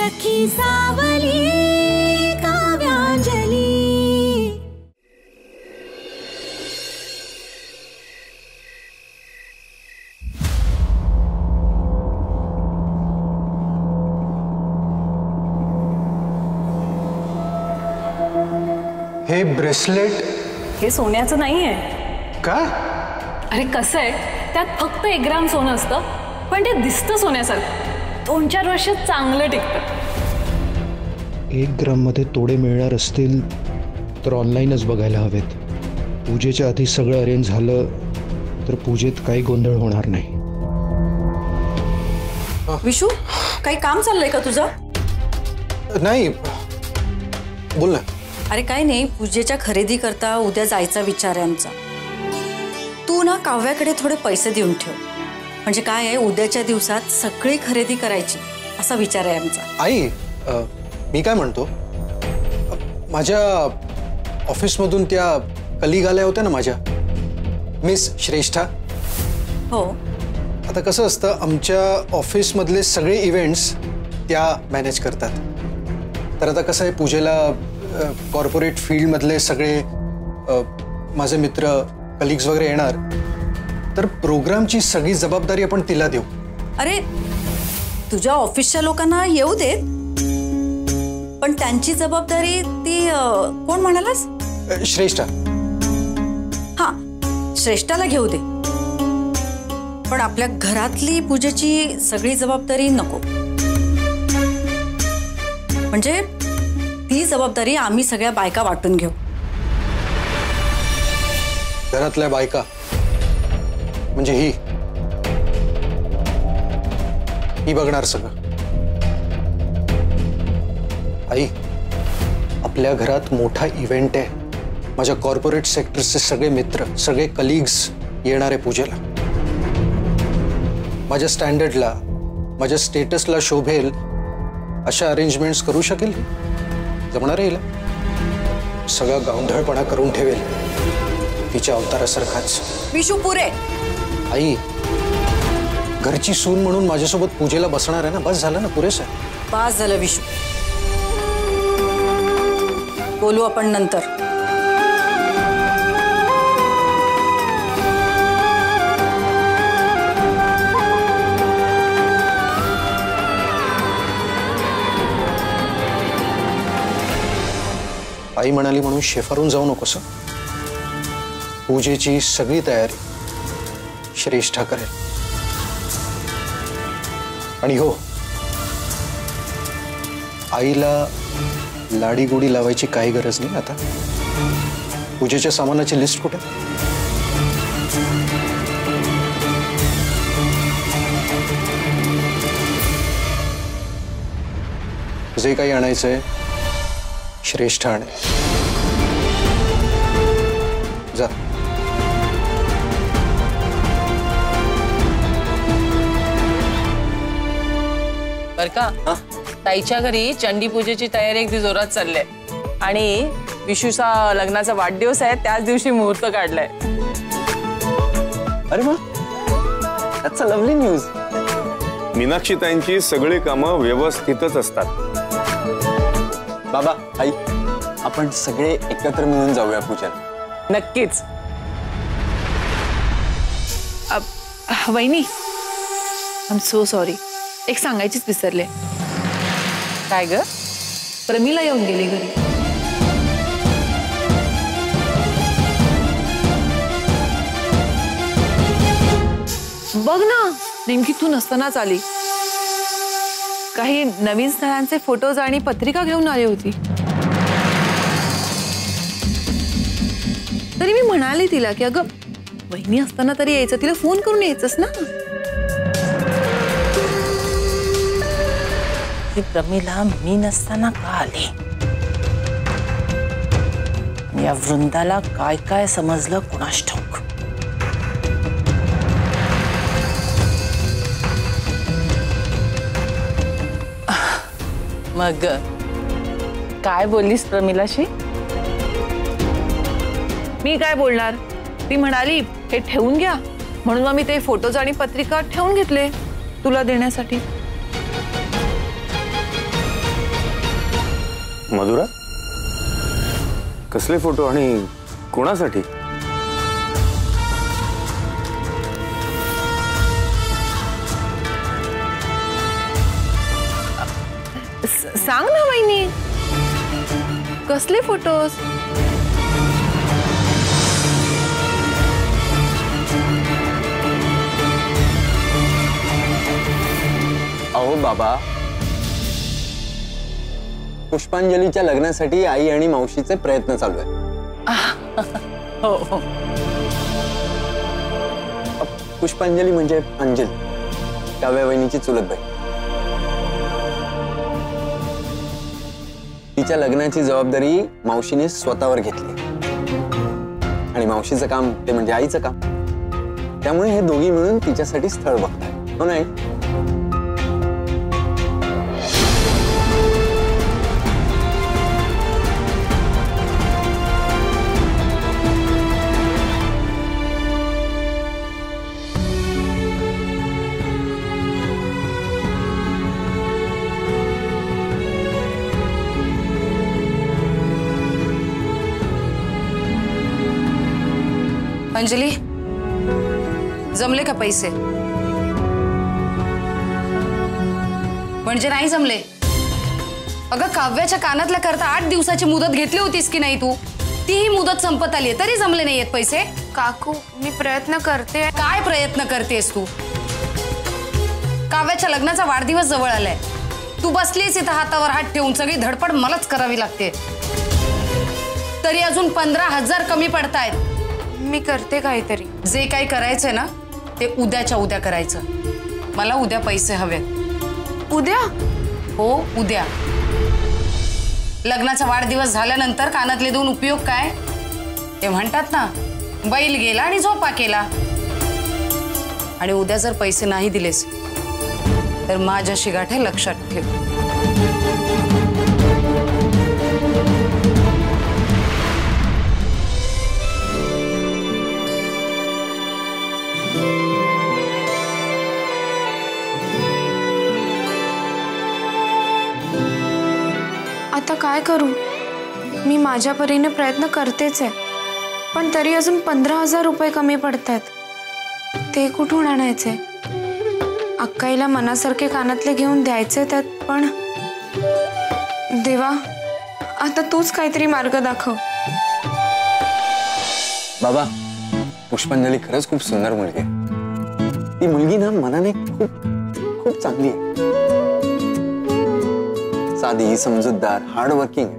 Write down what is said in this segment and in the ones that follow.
सखी सावली काव्यांजली। हे ब्रेसलेट हे सोन्याचं नाहीये का? अरे कसं आहे, त्यात फक्त 1 ग्राम सोनं असतं, पण ते दिसतं सोन्यासारखं। 2-4 वर्ष चांगलं टिकतं। 1 ग्राम मध्ये तोडे मिळणार असतील तर ऑनलाईनच बघायला हवेत। पूजेच्या आधी सगळं अरेंज झालं तर पूजेत काही गोंधळ होणार नाही। विशू, काही काम चाललंय का तुझं? नाही, बोल ना। अरे काय नाही, पूजेच्या खरेदी करता उद्या जायचा विचार आहे आमचा। तू ना काव्याकडे थोडे पैसे देऊन ठेव, म्हणजे काय आहे, उद्याच्या दिवसात सगळी खरेदी करायची असा विचार आहे आमचा। आई, मी काय म्हणतो, माझ्या ऑफिसमधून त्या कलिग आल्या होत्या ना माझ्या, मिस श्रेष्ठा। हो, आता कसं असतं, आमच्या ऑफिसमधले सगळे इव्हेंट्स त्या मॅनेज करतात। तर आता कसं आहे, पूजेला कॉर्पोरेट फील्डमधले सगळे माझे मित्र कलिग्स वगैरे येणार, तर प्रोग्रामची सगळी जबाबदारी आपण तिला देऊ। अरे तुझ्या ऑफिसच्या लोकांना येऊ देत, पण त्यांची जबाबदारी ती कोण म्हणालास? श्रेष्ठा। हा, श्रेष्ठाला घेऊ दे, पण आपल्या घरातली पूजेची सगळी जबाबदारी नको। म्हणजे ती जबाबदारी आम्ही सगळ्या बायका वाटून घेऊ। घरातल्या बायका म्हणजे ही बघणार सगळं। आई, आपल्या घरात मोठा इव्हेंट आहे, माझ्या कॉर्पोरेट सेक्टरचे सगळे मित्र, सगळे कलिग्स येणार आहे पूजेला। माझ्या स्टँडर्डला, माझ्या स्टेटसला शोभेल अशा अरेंजमेंट्स करू शकेल? जमणार आहे? सगळा गावंढळपणा करून ठेवेल तिच्या अवतारासारखाच। विशू, पुरे। आई, घरची सून म्हणून माझ्यासोबत पूजेला बसणार आहे ना, बस झालं ना, पुरेसं आहे। बस झालं विशू, बोलू आपण नंतर। आई म्हणाली म्हणून शेफारून जाऊ नकोस। पूजेची सगळी तयारी श्रेष्ठा करेल। आणि हो, आईला लाडी गोडी लावायची काही गरज नाही आता। पूजेच्या सामानाची लिस्ट कुठे? जे काही आणायचंय श्रेष्ठा आणे। जा। बर का, ताईच्या घरी चंडी पूजेची तयारी अगदी जोरात चालली आहे, आणि विशूचा लग्नाचा वाढदिवस आहे, त्याच दिवशी मुहूर्त काढलाय। अरे वा, that's a lovely news. Meenakshi ताईंची सगळी कामं व्यवस्थितच असतात। बाबा, आई, आपण सगळे एकत्र मिळून जाऊया पूजेला। नक्कीच। वहिनी, आय एम सो सॉरी, एक सांगायचीच विसरले। काय ग? प्रमिला येऊन गेली घरी। बघ ना, नेमकी तू नसतानाच आली। काही नवीन स्थळांचे फोटोज आणि पत्रिका घेऊन आली होती। तरी मी म्हणाले तिला की अगं, वहिनी असताना तरी यायचं, तिला फोन करून यायचंस ना। प्रमिला मी नसताना का आली? या वृंदाला काय काय समजलं कुणास ठाऊक। मग काय बोललीस प्रमिलाशी? मी काय बोलणार, ती म्हणाली हे ठेवून घ्या, म्हणून मग मी ते फोटोज आणि पत्रिका ठेवून घेतले तुला देण्यासाठी। मधुरा, कसले फोटो आणि कोणासाठी? सांग ना वहिनी, कसले फोटोज? अहो बाबा, पुष्पांजलीच्या लग्नासाठी आई आणि मावशीचे प्रयत्न चालू आहेत. हो हो. पुष्पांजली म्हणजे अंजली, काव्या वहिनीची चुलत बाई. तिच्या लग्नाची जबाबदारी मावशीने स्वतःवर घेतली आणि मावशीचं काम ते म्हणजे आईचं काम. त्यामुळे हे दोघी मिळून तिच्यासाठी स्थळ बघताय, हो नाही? अंजली, जमले का पैसे? म्हणजे नाही जमले? अगं, काव्याच्या कानातल्या करता 8 दिवसाची मुदत घेतली होतीस की नाही तू? तीही मुदत संपत आली तरी जमले नाहीयेत पैसे? काकू, मी प्रयत्न करते. काय प्रयत्न करतेस तू? काव्याच्या लग्नाचा वाढदिवस जवळ आलाय. तू बसलीस इथं हातावर हात ठेवून. सगळी धडपड मलाच करावी लागते. तरी अजून 15,000 कमी पडतायत. मी करते काहीतरी. जे काही करायचंय ना ते उद्याच्या उद्या करायचं. मला उद्या पैसे हवेत. उद्या? हो, उद्या. लग्नाचा वाढदिवस झाल्यानंतर कानातले देऊन उपयोग काय? ते म्हणतात ना, बैल गेला आणि झोपा केला. आणि उद्या जर पैसे नाही दिलेस तर माझ्याशी गाठे लक्षात ठेव. आता काय करू? मी माझ्या परीने प्रयत्न करतेच आहे, पण तरी अजून 15,000 रुपये कमी पडतात. ते कुठून आणायचे? अक्काईला मनासारखे कानातले घेऊन द्यायचे त्यात. पण देवा, आता तूच काहीतरी मार्ग दाखव. बाबा, पुष्पांजली खरंच खूप सुंदर मुलगी आहे. ती मुलगी ना मनाने खूप खूप चांगली आहे. साधी, समजूतदार, हार्ड वर्किंग.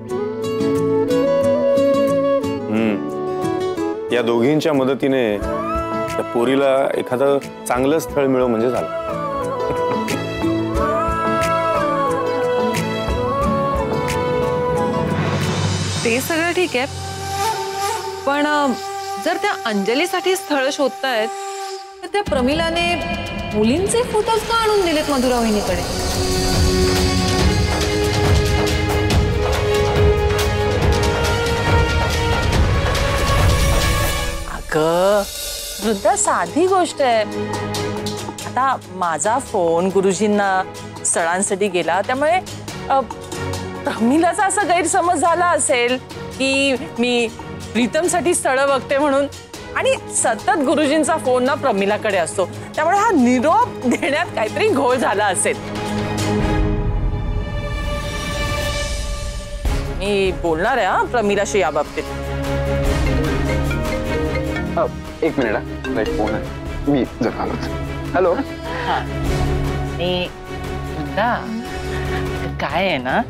या दोघींच्या मदतीने त्या पोरीला एखादं चांगलं स्थळ मिळव म्हणजे झालं. ते सगळं ठीक आहे, पण जर त्या अंजलीसाठी स्थळ शोधतायत तर त्या प्रमिलाने मुलींचे फोटोज का आणून दिलेत मधुरा वहिनीकडे? वृद्धा, साधी गोष्ट आहे. आता माझा फोन गुरुजींना स्थळांसाठी गेला, त्यामुळे प्रमिलाचा असा गैरसमज झाला असेल की मी प्रीतमसाठी स्थळ बघते म्हणून. आणि सतत गुरुजींचा फोन ना प्रमिलाकडे असतो, त्यामुळे हा निरोप देण्यात काहीतरी घोळ झाला असेल. मी बोलणार आहे हा प्रमिलाशी या बाबतीत. एक मिनिट, फोन आहे, मी जरा आलो. हॅलो. काय आहे ना,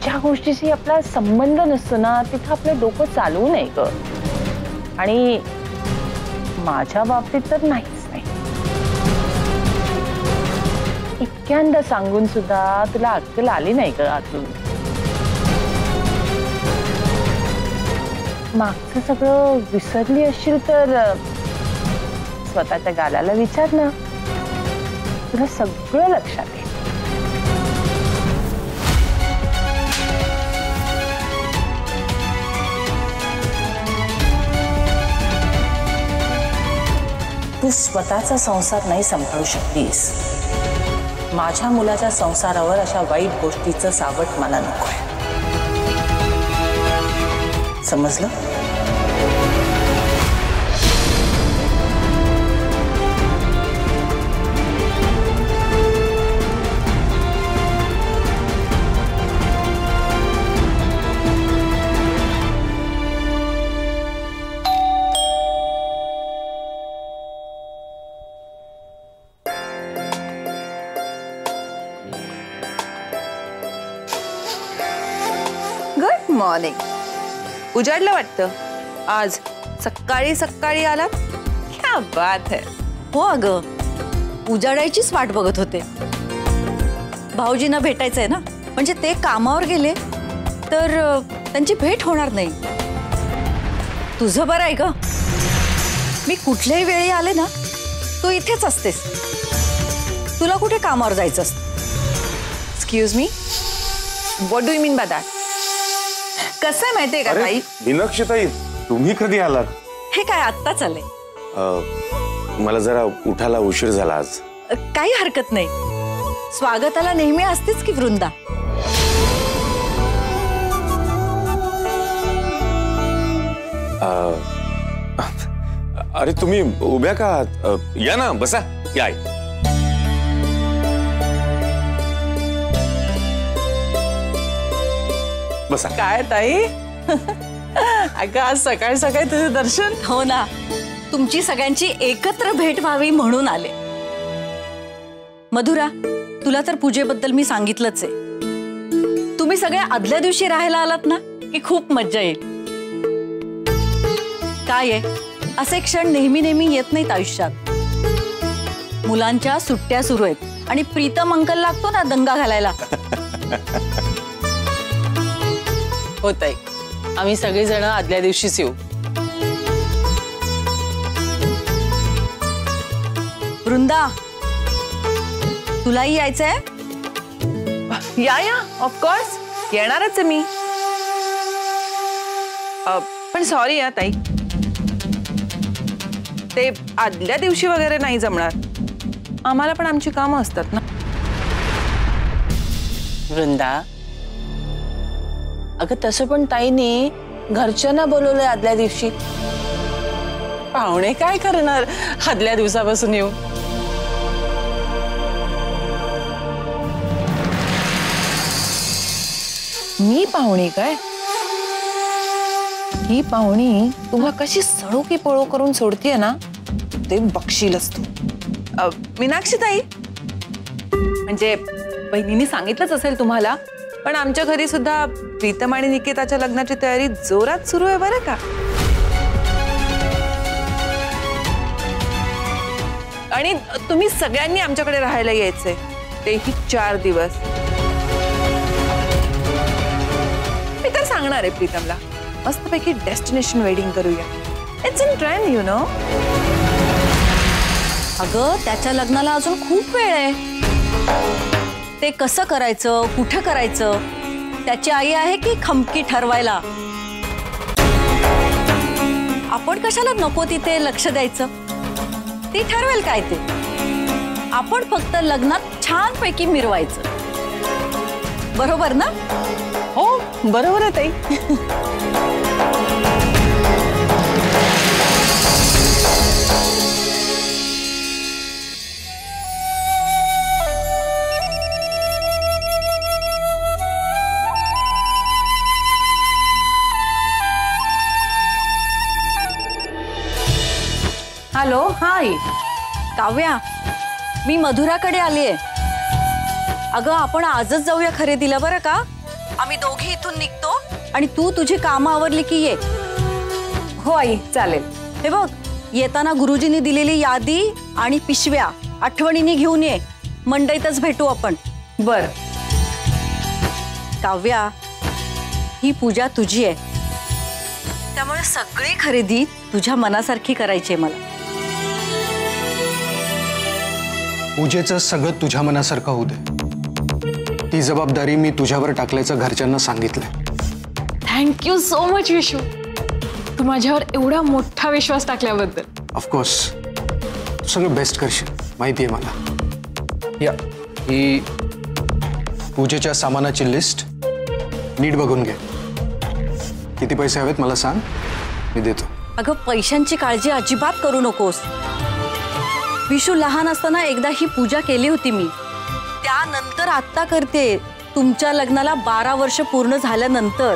ज्या गोष्टीशी आपला संबंध नसतो ना तिथं आपलं डोकं चालवू नये ग. आणि माझ्या बाबतीत तर नाहीच नाही. इतक्यांदा सांगून सुद्धा तुला अक्कल आली नाही ग अजून. मागचं सगळं विसरली असशील तर स्वतःच्या गालाला विचार ना, तुला सगळं लक्षात येईल. तू स्वतःचा संसार नाही सांभाळू शकतीस. माझ्या मुलाच्या संसारावर अशा वाईट गोष्टीचं सावट मला नकोय. समजलं? Good morning. उजाडलं वाटतं आज सकाळी सकाळी आलात. क्या बात है. हो अगं, उजाडायचीच वाट बघत होते. भाऊजींना भेटायचंय ना, म्हणजे ते कामावर गेले तर त्यांची भेट होणार नाही. तुझं बरं आहे ग, मी कुठल्याही वेळी आले ना तू इथेच असतेस. तुला कुठे कामावर जायचं असतं? Excuse me, what do you mean by that? कसं आहे माहितीये का ताई? मीनाक्षीताई, तुम्ही कधी आलात? हे काय आत्ताच आले? मला जरा उठायला उशीर झाला आज. काही हरकत नाही. स्वागताला नेहमी असतेच की वृंदा. अरे तुम्ही उभ्या का? या ना, बसा. या. बसा. काय ताई? अगं आज सकाळी सकाळी तुझं दर्शन. हो ना, तुमची सगळ्यांची एकत्र भेट व्हावी म्हणून आले. मधुरा, तुला तर पूजेबद्दल मी सांगितलंच आहे. तुम्ही सगळ्या आदल्या दिवशी राहायला आलात ना की खूप मज्जा येईल. काय आहे, असे क्षण नेहमी नेहमी येत नाहीत आयुष्यात. मुलांच्या सुट्ट्या सुरू आहेत आणि प्रीतम अंकल लागतो ना दंगा घालायला. हो ताई, आम्ही सगळेजण आदल्या दिवशीच येऊ. वृंदा, तुलाही यायचंय? या ऑफकोर्स येणारच आहे मी. पण सॉरी या ताई, ते आदल्या दिवशी वगैरे नाही जमणार. आम्हाला पण आमची कामं असतात ना. वृंदा, अगं तसं पण ताईने घरच्यांना बोलवलंय आदल्या दिवशी. पाहुणे काय करणार आदल्या दिवसापासून येऊ? मी पाहुणी काय? ही पाहुणी तुम्हा कशी सळो की पळो करून सोडतीये ना, ते बघशीलच तू. मीनाक्षी ताई, म्हणजे बहिणींनी सांगितलंच असेल तुम्हाला, पण आमच्या घरी सुद्धा प्रीतम आणि निकेताच्या लग्नाची तयारी जोरात सुरू आहे बरं का. आणि तुम्ही सगळ्यांनी आमच्याकडे राहायला यायचंय, तेही 4 दिवस. मी तर सांगणार आहे प्रीतमला, मस्तपैकी डेस्टिनेशन वेडिंग करूया. It's in trend you know. अगं, त्याच्या लग्नाला अजून खूप वेळ आहे. ते कसं करायचं, कुठं करायचं, त्याची आई आहे की खमकी ठरवायला. आपण कशाला नको तिथे लक्ष द्यायचं? ती ठरवेल काय ते. आपण फक्त लग्नात छानपैकी मिरवायचं. बरोबर ना? हो बरोबर आहे ताई. हॅलो. हाय काव्या, मी मधुराकडे आलीये. अगं, आपण आजच जाऊया खरेदीला बरं का. आम्ही दोघी इथून निघतो आणि तू तुझी कामं आवरली की ये. हो आई, चालेल. हे बघ, येताना गुरुजींनी दिलेली यादी आणि पिशव्या आठवणीने घेऊन ये. मंडईतच भेटू आपण. बर. काव्या, ही पूजा तुझी आहे, त्यामुळे सगळी खरेदी तुझ्या मनासारखी करायची आहे मला. पूजेचं सगळं तुझ्या मनासारखं होऊ दे. ती जबाबदारी मी तुझ्यावर टाकल्याचं घरच्यांना सांगितलंय. थँक्यू सो मच विशू, तू माझ्यावर एवढा मोठा विश्वास टाकल्याबद्दल. ऑफकोर्स, सगळं बेस्ट करशील माहिती आहे मला. या, ही पूजेच्या सामानाची लिस्ट नीट बघून घे. किती पैसे हवेत मला सांग, मी देतो. अगं पैशांची काळजी अजिबात करू नकोस. विशू लहान असताना एकदा ही पूजा केली होती मी, त्यानंतर आत्ता करते तुमच्या लग्नाला 12 वर्ष पूर्ण झाल्यानंतर.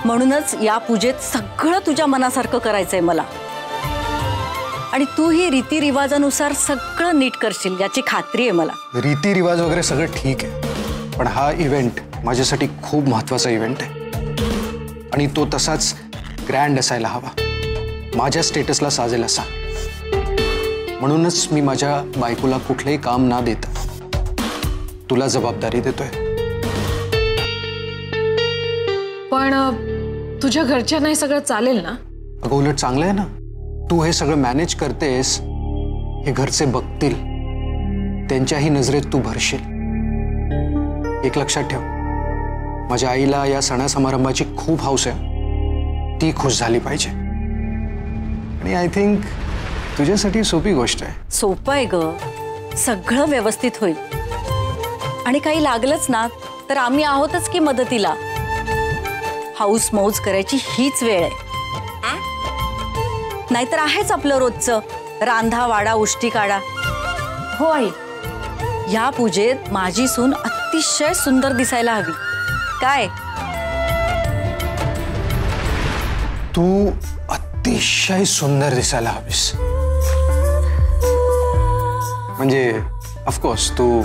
म्हणूनच या पूजेत सगळं तुझ्या मनासारखं करायचंय मला. आणि तू ही रीतिरिवाजानुसार सगळं नीट करशील याची खात्री आहे मला. रीतिरिवाज वगैरे सगळं ठीक आहे, पण हा इव्हेंट माझ्यासाठी खूप महत्त्वाचा इव्हेंट आहे आणि तो तसाच ग्रँड असायला हवा, माझ्या स्टेटसला साजेल असा. म्हणूनच मी माझ्या बायकोला कुठलंही काम ना देता तुला जबाबदारी देतोय. पण तुझ्या घरच्यांना हे सगळं चालेल ना? अगं उलट चांगलं आहे ना, तू हे सगळं मॅनेज करतेस, हे घरचे बघतील, त्यांच्याही नजरेत तू भरशील. एक लक्षात ठेव, माझ्या आईला या सणासमारंभाची खूप हौस आहे, ती खुश झाली पाहिजे. आणि आय थिंक तुझ्यासाठी सोपी गोष्ट आहे. सोपं आहे ग, सगळं व्यवस्थित होईल. आणि काही लागलंच ना तर आम्ही आहोतच की मदतीला. हाऊस मौज करायची हीच वेळ आहे. नाहीतर आहेच आपलं रोजचं रांधा वाडा उष्टी काढा. हो आई, या पूजेत माझी सून अतिशय सुंदर दिसायला हवी. काय तू अतिशय सुंदर दिसायला हवीस. म्हणजे ऑफकोर्स तू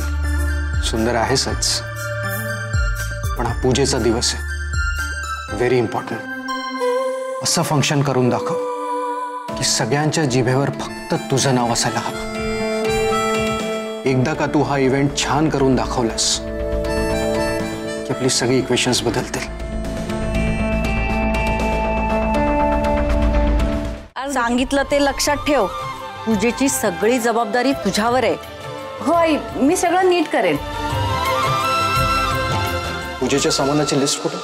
सुंदर आहेसच, पण हा पूजेचा दिवस आहे, व्हेरी इम्पॉर्टंट. असं फंक्शन करून दाखव की सगळ्यांच्या जिभेवर फक्त तुझं नाव असायला हवं. एकदा का तू हा इव्हेंट छान करून दाखवलास की आपली सगळी इक्वेशन्स बदलतील. सांगितलं ते लक्षात ठेव, पूजेची सगळी जबाबदारी तुझ्यावर आहे. हो आई, मी सगळं नीट करेन. पूजेच्या सामानाची लिस्ट कुठे?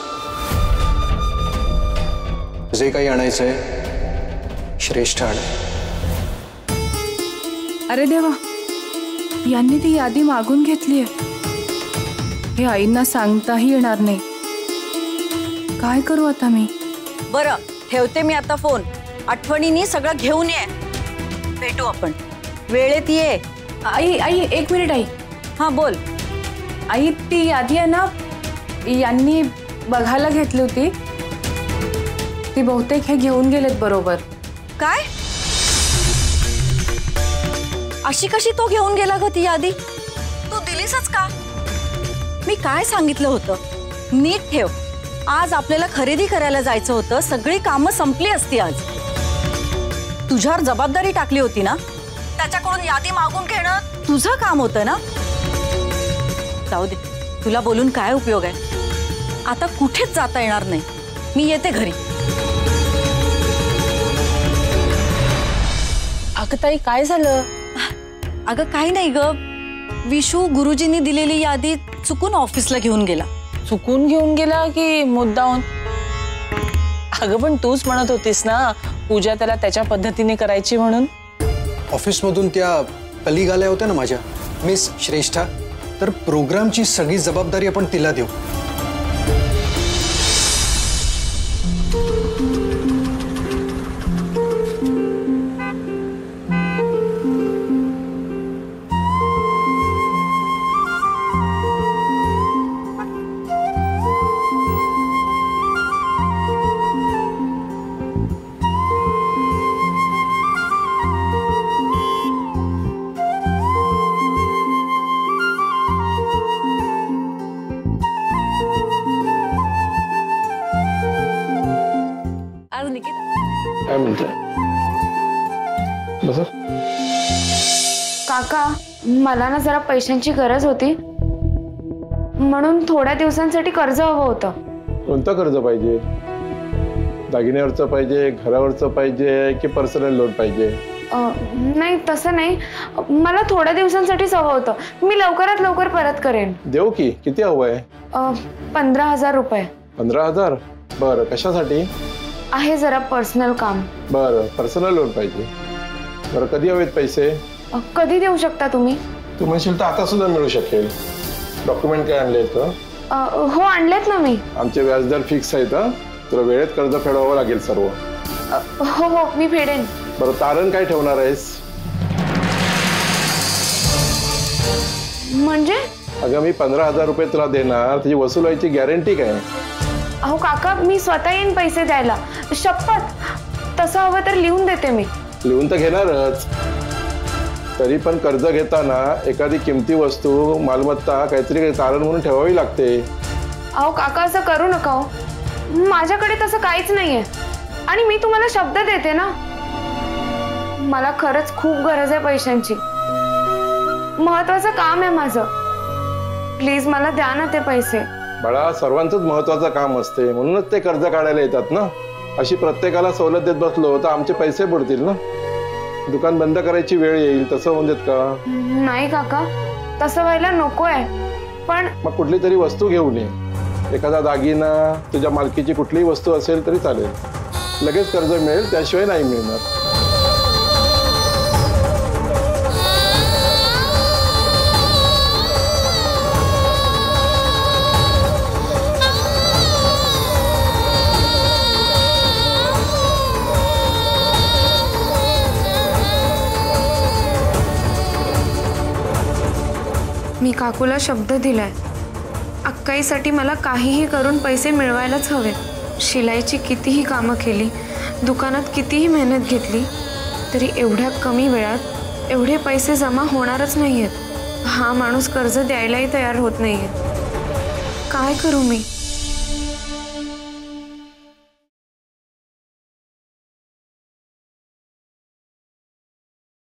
जे काही आणायचंय श्रेष्ठ आण. अरे देवा, यांनी ती यादी मागून घेतलीये. हे आईंना सांगताही येणार नाही. काय करू आता मी? बरं ठेवते मी आता फोन. आठवणीने सगळं घेऊन ये. भेटू आपण वेळेत ये. आई आई एक मिनिट आई. हा बोल. आई ती यादी आहे ना, यांनी बघायला घेतली होती, ती बहुतेक हे घेऊन गेलेत बरोबर. काय? अशी कशी तो घेऊन गेला ग ती यादी? तू दिलीसच का? मी काय सांगितलं होतं, नीट ठेव. आज आपल्याला खरेदी करायला जायचं होतं, सगळी कामं संपली असती आज. तुझ्यावर जबाबदारी टाकली होती ना, त्याच्याकडून यादी मागून घेणं तुझं काम होतं ना. जाऊ दे, तुला बोलून काय उपयोग आहे. आता कुठेच जाता येणार नाही. मी येते घरी. अगं ताई काय झालं? अगं काही नाही ग, विशू गुरुजींनी दिलेली यादी चुकून ऑफिसला घेऊन गेला. चुकून घेऊन गेला की मुद्दाहून? अगं पण तूच म्हणत होतीस ना पूजा त्याला त्याच्या पद्धतीने करायची म्हणून. ऑफिसमधून त्या कलिग आल्या होत्या ना माझ्या, मिस श्रेष्ठा, तर प्रोग्रामची सगळी जबाबदारी आपण तिला देऊ. काय म्हणताय? बस काका, मला ना जरा पैशांची गरज होती, म्हणून थोड्या दिवसांसाठी कर्ज हवं होतं. कोणतं कर्ज पाहिजे? दागिन्यावरचं पाहिजे, घरावरचं पाहिजे की पर्सनल लोन पाहिजे? नाही तसं नाही, मला थोड्या दिवसांसाठीच हवं होतं. मी लवकरात लवकर परत करेन. देऊ की? किती हवं आहे? 15,000 रुपये. 15,000? बरं, कशासाठी? आहे जरा पर्सनल काम. बरं, पर्सनल लोन पाहिजे. बरं, कधी हवेत पैसे? कधी देऊ शकता तुम्ही? तू म्हणशील तर आता सुद्धा मिळू शकेल. डॉक्युमेंट काय आणले? हो आणलेत ना मी. आमचे व्याजदर फिक्स आहेत. तुला वेळेत कर्ज फेडवावं लागेल सर्व. हो हो मी फेडेन. बरं, तारण काय ठेवणार आहेस? म्हणजे? अगं मी 15,000 रुपये तुला देणार, त्याची वसूल व्हायची गॅरंटी काय? अहो काका, मी स्वतः येईन पैसे द्यायला, शपथ. तसं हवं तर लिहून देते मी. लिहून तर घेणारच, तरी पण कर्ज घेताना एखादी किमती वस्तू मालमत्ता काहीतरी तारण म्हणून ठेवावी लागते. अहो काका, असं करू नका हो. माझ्याकडे तसं काहीच नाहीये आणि मी तुम्हाला शब्द देते ना, मला खरंच खूप गरज आहे पैशांची. महत्वाचं काम आहे माझं. प्लीज मला द्या ना ते पैसे. बाळा, सर्वांचंच महत्वाचं काम असते, म्हणूनच ते कर्ज काढायला येतात ना. अशी प्रत्येकाला सवलत देत बसलो तर आमचे पैसे बुडतील ना. दुकान बंद करायची वेळ येईल, तसं होऊन देत का? नाही काका, तसं व्हायला नकोय. पण मग कुठली तरी वस्तू घेऊन ये, एखादा दागिना, तुझ्या मालकीची कुठलीही वस्तू असेल तरी चालेल. लगेच कर्ज मिळेल, त्याशिवाय नाही मिळणार. मी काकूला शब्द दिलाय, अक्काईसाठी मला काहीही करून पैसे मिळवायलाच हवे. शिलाईची कितीही कामं केली, दुकानात कितीही मेहनत घेतली, तरी एवढ्या कमी वेळात एवढे पैसे जमा होणारच नाहीयेत. हा माणूस कर्ज द्यायलाही तयार होत नाहीये. काय करू मी?